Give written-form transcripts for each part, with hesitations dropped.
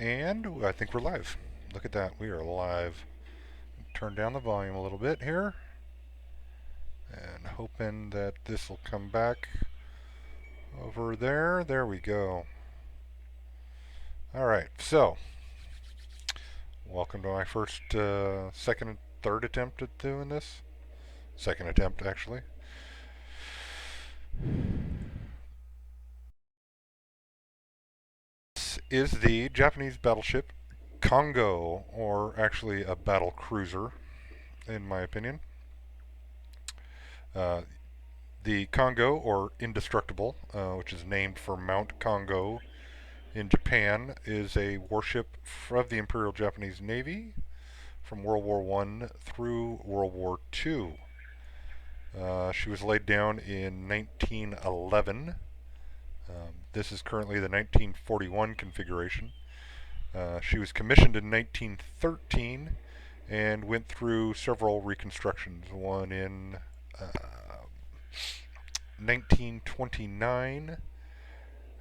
And I think we're live. Look at that, we are live. Turn down the volume a little bit here. And hoping that this will come back over there. There we go. Alright, so welcome to my first, second and third attempt at doing this. Second attempt, actually. This is the Japanese battleship Kongo, or actually a battle cruiser, in my opinion. Uh, the Kongo, or Indestructible, which is named for Mount Kongo in Japan, is a warship of the Imperial Japanese Navy from World War I through World War II. She was laid down in 1911. This is currently the 1941 configuration. She was commissioned in 1913 and went through several reconstructions. One in 1929,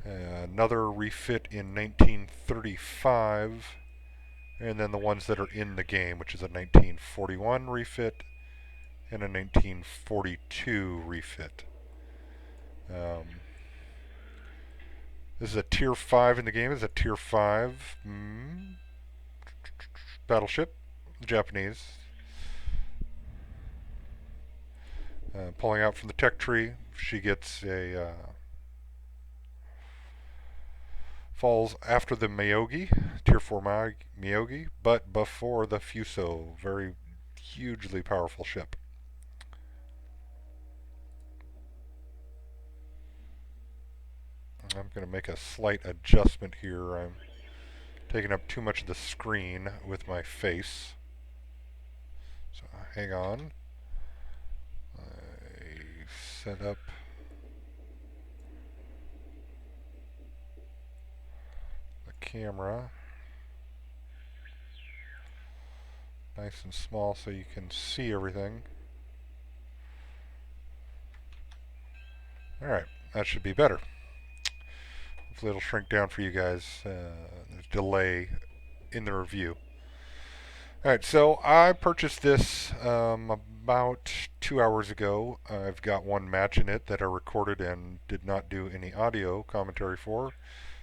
another refit in 1935, and then the ones that are in the game, which is a 1941 refit and a 1942 refit. This is a tier 5 in the game. This is a tier 5 battleship, Japanese. Pulling out from the tech tree, she gets a falls after the Myogi, tier 4 Myogi, but before the Fuso, very hugely powerful ship. I'm going to make a slight adjustment here. I'm taking up too much of the screen with my face. So hang on. I set up the camera nice and small so you can see everything. Alright, that should be better. Hopefully it'll shrink down for you guys. There's delay in the review. Alright, so I purchased this about 2 hours ago. I've got one match in it that I recorded and did not do any audio commentary for,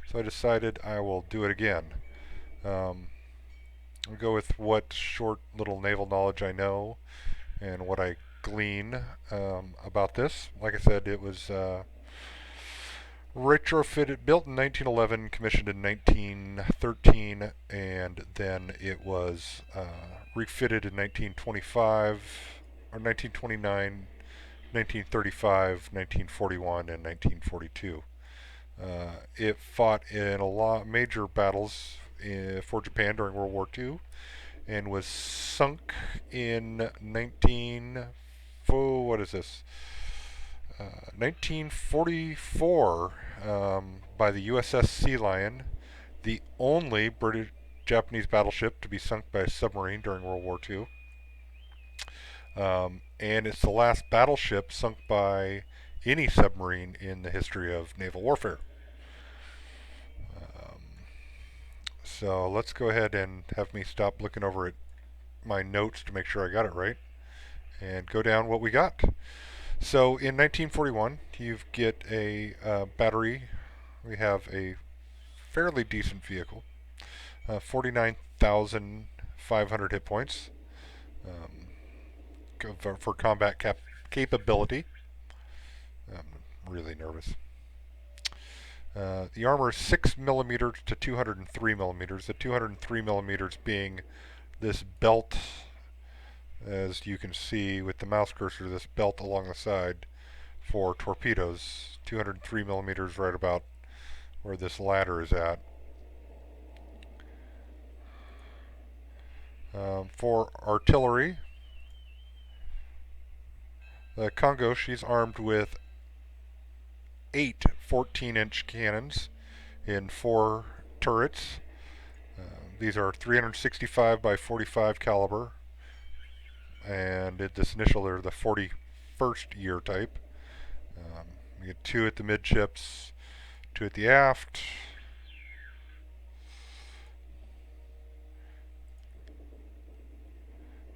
so I decided I will do it again. I'll go with what short little naval knowledge I know and what I glean about this. Like I said, it was retrofitted, built in 1911, commissioned in 1913, and then it was refitted in 1925 or 1929, 1935, 1941, and 1942. It fought in a lot major battles for Japan during World War II, and was sunk in 1944 by the USS Sea Lion, the only British Japanese battleship to be sunk by a submarine during World War II. And it's the last battleship sunk by any submarine in the history of naval warfare. So let's go ahead and have me stop looking over at my notes to make sure I got it right and go down what we got. So in 1941, you get a battery. We have a fairly decent vehicle, 49,500 hit points for combat capability. I'm really nervous. The armor is 6 millimeters to 203 millimeters. The 203 millimeters being this belt, as you can see with the mouse cursor, this belt along the side for torpedoes. 203 millimeters right about where this ladder is at. For artillery, the Kongo, she's armed with 8 14-inch cannons in 4 turrets. These are 365 by 45 caliber, and at this initial they're the 41st year type. You get 2 at the midships, 2 at the aft,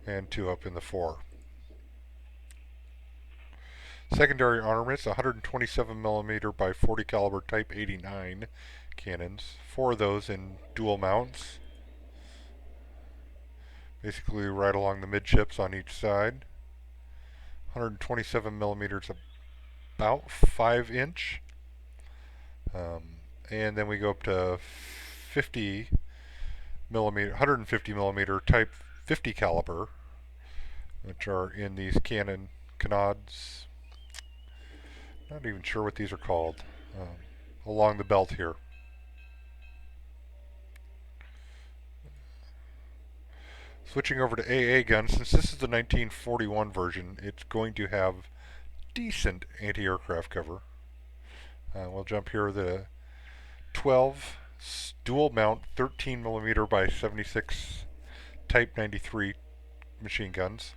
and 2 up in the fore. Secondary armaments: 127mm by 40 caliber Type 89 cannons. 4 of those in dual mounts, basically right along the midships on each side. 127mm, about 5-inch. And then we go up to 150mm Type 50 caliber, which are in these cannods. Not even sure what these are called. Along the belt here. Switching over to AA guns, since this is the 1941 version, it's going to have decent anti-aircraft cover. We'll jump here the 12 dual mount 13mm by 76 Type 93 machine guns.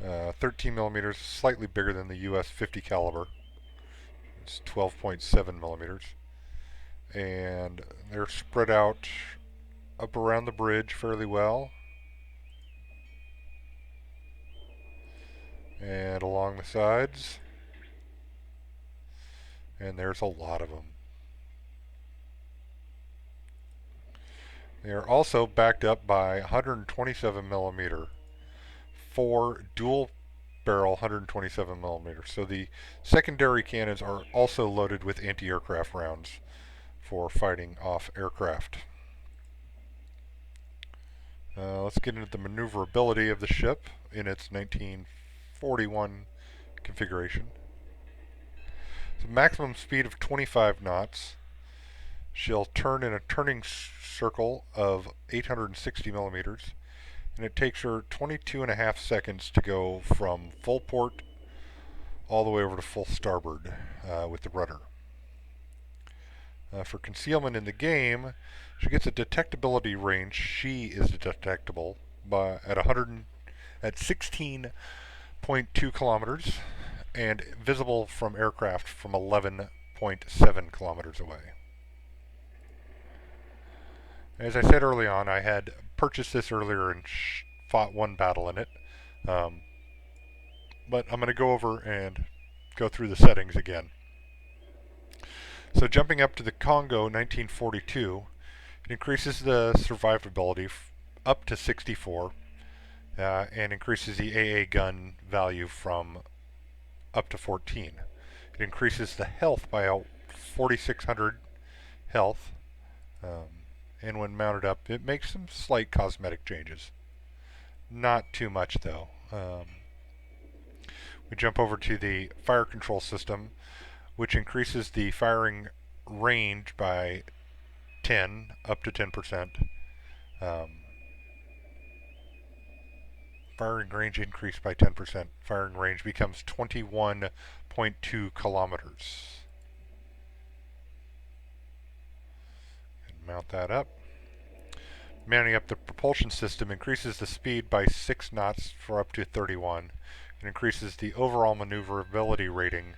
13mm, slightly bigger than the US 50 caliber. It's 12.7mm. And they're spread out up around the bridge fairly well, and along the sides, and there's a lot of them. They are also backed up by 127mm, 4 dual barrel 127mm. So the secondary cannons are also loaded with anti-aircraft rounds for fighting off aircraft. Let's get into the maneuverability of the ship in its 1941 configuration. So maximum speed of 25 knots. She'll turn in a turning circle of 860mm, and it takes her 22.5 seconds to go from full port all the way over to full starboard with the rudder. For concealment in the game, she gets a detectability range. She is detectable at 16.2 kilometers and visible from aircraft from 11.7 kilometers away. As I said early on, I had purchased this earlier and fought one battle in it. But I'm going to go over and go through the settings again. So jumping up to the Kongo 1942, it increases the survivability up to 64 and increases the AA gun value from up to 14. It increases the health by 4,600 health, and when mounted up, it makes some slight cosmetic changes. Not too much though. We jump over to the fire control system, which increases the firing range by 10 up to 10%. Firing range increased by 10%. Firing range becomes 21.2 kilometers. And mount that up. Mounting up the propulsion system increases the speed by 6 knots for up to 31. It increases the overall maneuverability rating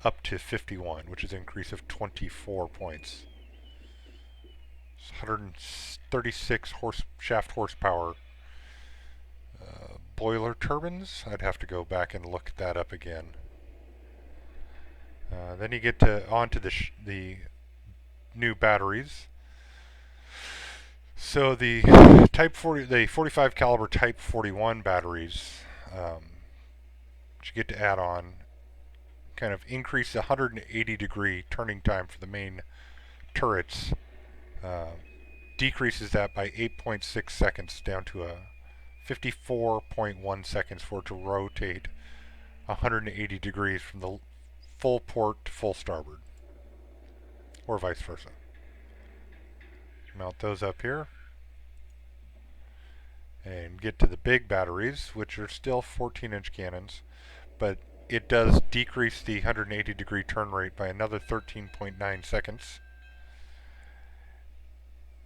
up to 51, which is an increase of 24 points. 136 shaft horsepower. Boiler turbines, I'd have to go back and look that up again. Then you get onto the new batteries. So the 45 caliber Type 41 batteries, which you get to add on, kind of increase the 180 degree turning time for the main turrets. Decreases that by 8.6 seconds down to a 54.1 seconds for it to rotate 180 degrees from the full port to full starboard, or vice versa. Mount those up here and get to the big batteries, which are still 14-inch cannons, but it does decrease the 180 degree turn rate by another 13.9 seconds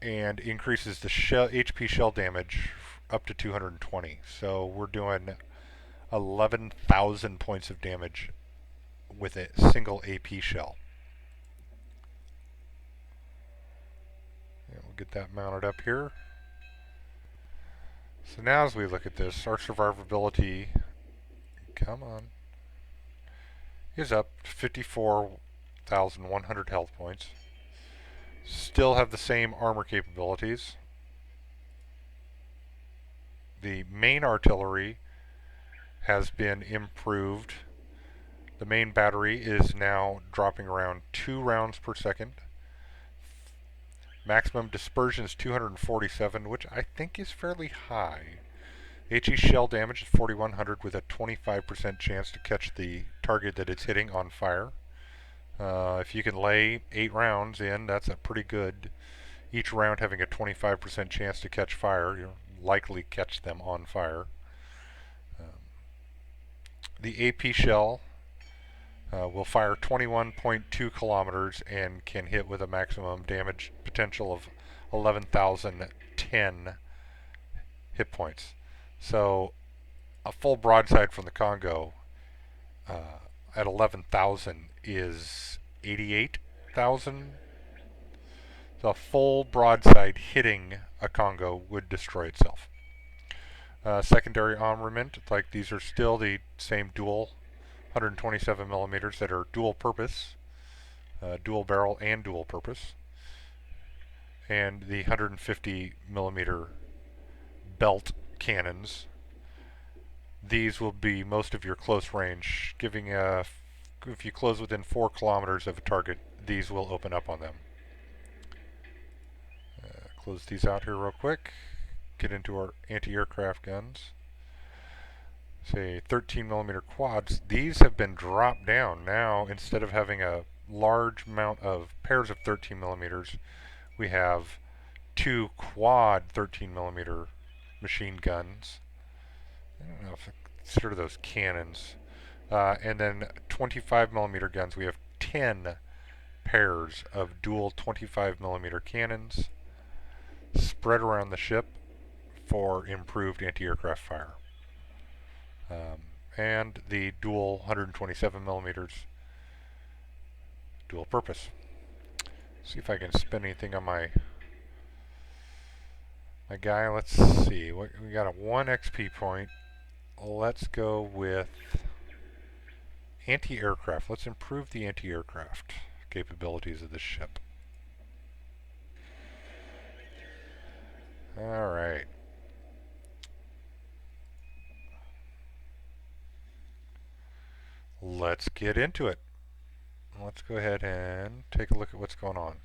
and increases the HP shell damage up to 220. So we're doing 11,000 points of damage with a single AP shell. And we'll get that mounted up here. So now as we look at this, our survivability, come on, is up to 54,100 health points. Still have the same armor capabilities. The main artillery has been improved. The main battery is now dropping around 2 rounds per second. Maximum dispersion is 247, which I think is fairly high. HE shell damage is 4100 with a 25% chance to catch the target that it's hitting on fire. If you can lay 8 rounds in, that's a pretty good. Each round having a 25% chance to catch fire, you'll likely catch them on fire. The AP shell will fire 21.2 kilometers and can hit with a maximum damage potential of 11,010 hit points. So a full broadside from the Congo at 11,000 is 88,000. So a full broadside hitting a Congo would destroy itself. Secondary armament, like these are still the same dual 127 millimeters that are dual purpose, dual barrel and dual purpose, and the 150 millimeter belt cannons. These will be most of your close range, giving if you close within 4 kilometers of a target, these will open up on them. Close these out here real quick. Get into our anti-aircraft guns. Say 13 millimeter quads. These have been dropped down. Now, instead of having a large amount of pairs of 13 millimeters, we have 2 quad 13 millimeter machine guns. I don't know if I consider those cannons. And then 25 millimeter guns. We have 10 pairs of dual 25 millimeter cannons spread around the ship for improved anti-aircraft fire. And the dual 127 millimeters dual purpose. See if I can spend anything on my guy. Let's see. We got a 1 XP point. Let's go with anti-aircraft. Let's improve the anti-aircraft capabilities of this ship. Alright. Let's get into it. Let's go ahead and take a look at what's going on.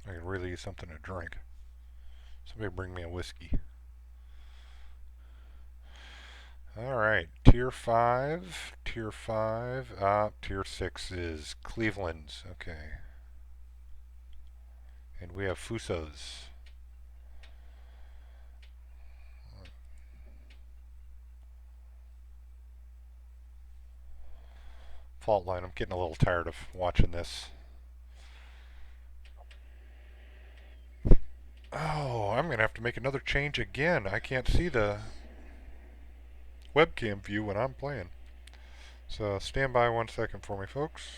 I could really use something to drink. Somebody bring me a whiskey. Alright, Tier 5, Tier 5, Tier 6 is Cleveland's, okay. And we have Fusos. Fault line, I'm getting a little tired of watching this. Oh, I'm going to have to make another change again. I can't see the webcam view when I'm playing. So stand by 1 second for me, folks.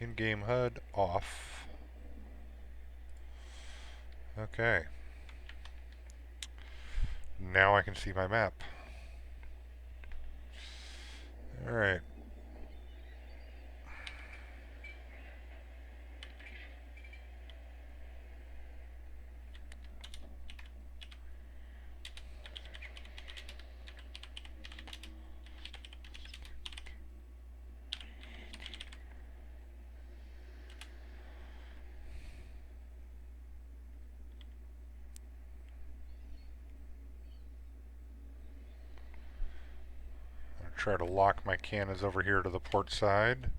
In-game HUD off. Okay. Now I can see my map. Alright. Try to lock my cannons over here to the port side.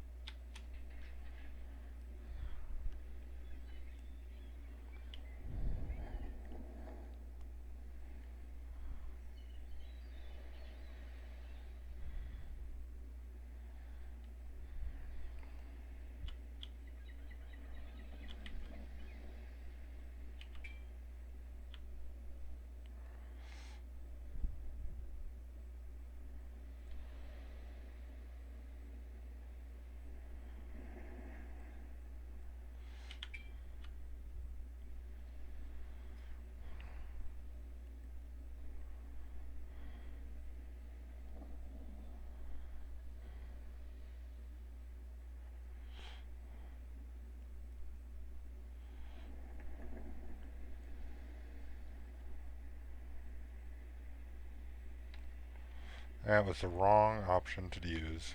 That was the wrong option to use.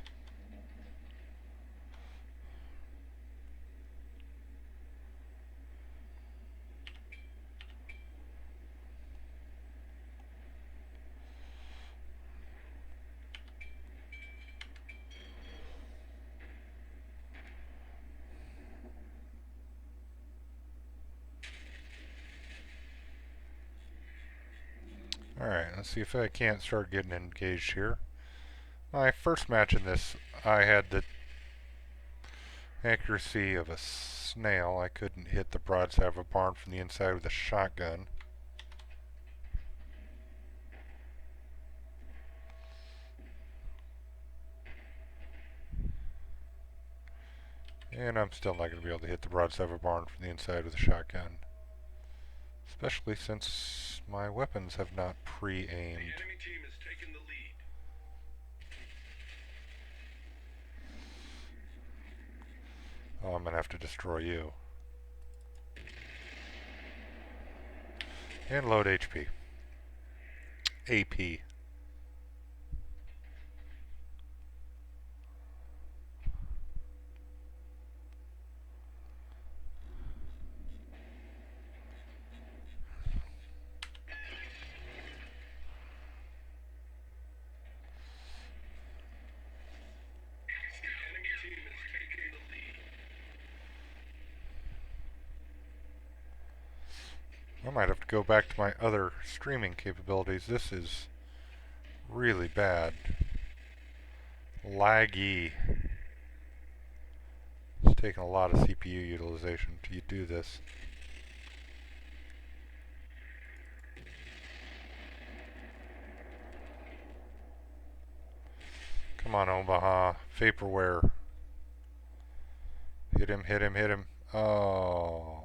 Alright, let's see if I can't start getting engaged here. My first match in this, I had the accuracy of a snail. I couldn't hit the broadside of a barn from the inside with a shotgun. And I'm still not going to be able to hit the broadside of a barn from the inside with a shotgun. Especially since my weapons have not pre-aimed. The enemy team has taken the lead. Oh, I'm going to have to destroy you. And load HP. AP. I might have to go back to my other streaming capabilities. This is really bad. Laggy. It's taking a lot of CPU utilization to do this. Come on, Omaha. Vaporware. Hit him, hit him, hit him. Oh.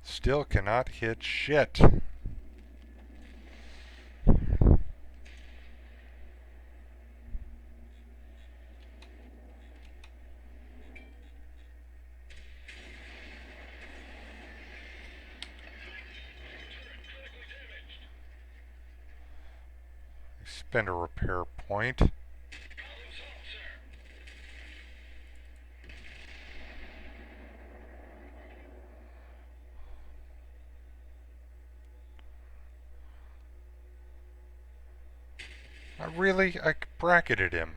Still cannot hit shit. Spend a repair point. I bracketed him.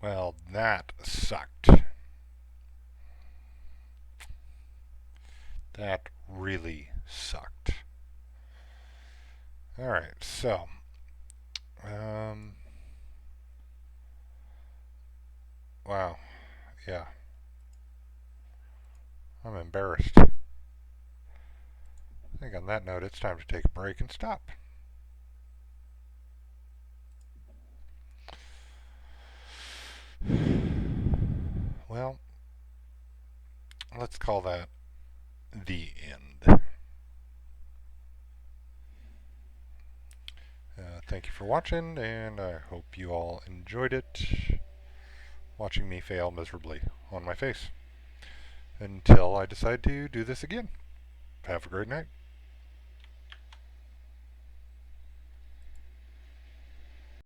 Well, that sucked. That really sucked. Alright, so. Um, wow. Yeah. I'm embarrassed. I think on that note, it's time to take a break and stop. Well, let's call that the end. Thank you for watching, and I hope you all enjoyed it, watching me fail miserably on my face. Until I decide to do this again. Have a great night.